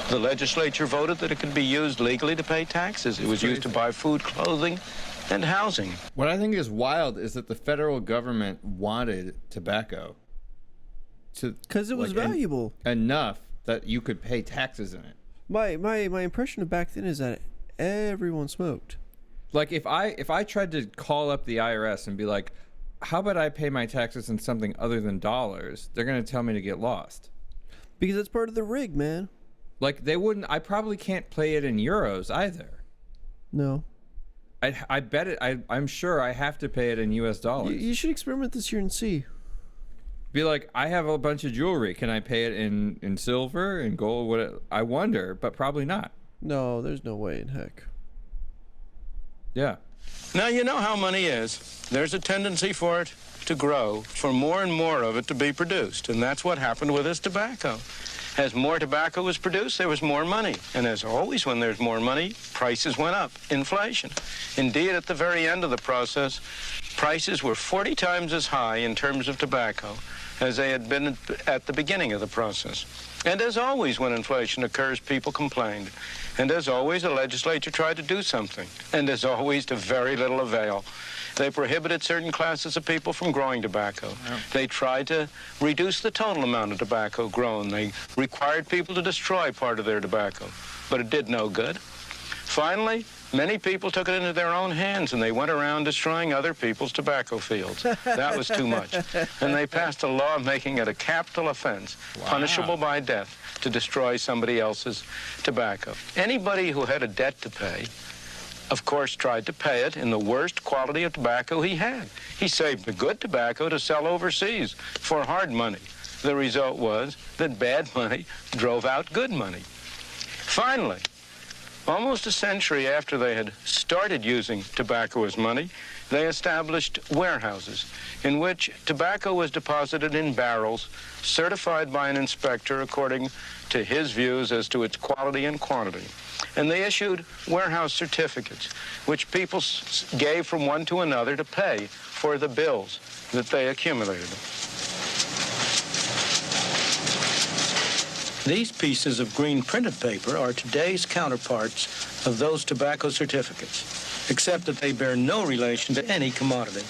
The legislature voted that it could be used legally to pay taxes. It was used to buy food, clothing, and housing. What I think is wild is that the federal government wanted tobacco because it was valuable enough that you could pay taxes in it. My impression of back then is that everyone smoked. Like if I tried to call up the IRS and be like, how about I pay my taxes in something other than dollars, they're going to tell me to get lost. Because that's part of the rig, man. Like they wouldn't. I probably can't pay it in euros either. No. I bet it. I'm sure I have to pay it in US dollars. You should experiment this year and see. Be like, I have a bunch of jewelry. Can I pay it in silver and gold? What? I wonder, but probably not. No, there's no way in heck. Yeah. Now, you know how money is. There's a tendency for it to grow, for more and more of it to be produced. And that's what happened with this tobacco. As more tobacco was produced, there was more money. And as always, when there's more money, prices went up. Inflation. Indeed, at the very end of the process, prices were 40 times as high in terms of tobacco as they had been at the beginning of the process. And as always, when inflation occurs, people complained. And as always, the legislature tried to do something. And as always, to very little avail. They prohibited certain classes of people from growing tobacco. Yeah. They tried to reduce the total amount of tobacco grown. They required people to destroy part of their tobacco. But it did no good. Finally, many people took it into their own hands, and they went around destroying other people's tobacco fields. That was too much. And they passed a law making it a capital offense, punishable by death, to destroy somebody else's tobacco. Anybody who had a debt to pay, of course, tried to pay it in the worst quality of tobacco he had. He saved the good tobacco to sell overseas for hard money. The result was that bad money drove out good money. Finally, almost a century after they had started using tobacco as money, they established warehouses in which tobacco was deposited in barrels, certified by an inspector according to his views as to its quality and quantity. And they issued warehouse certificates, which people gave from one to another to pay for the bills that they accumulated. These pieces of green printed paper are today's counterparts of those tobacco certificates, except that they bear no relation to any commodity.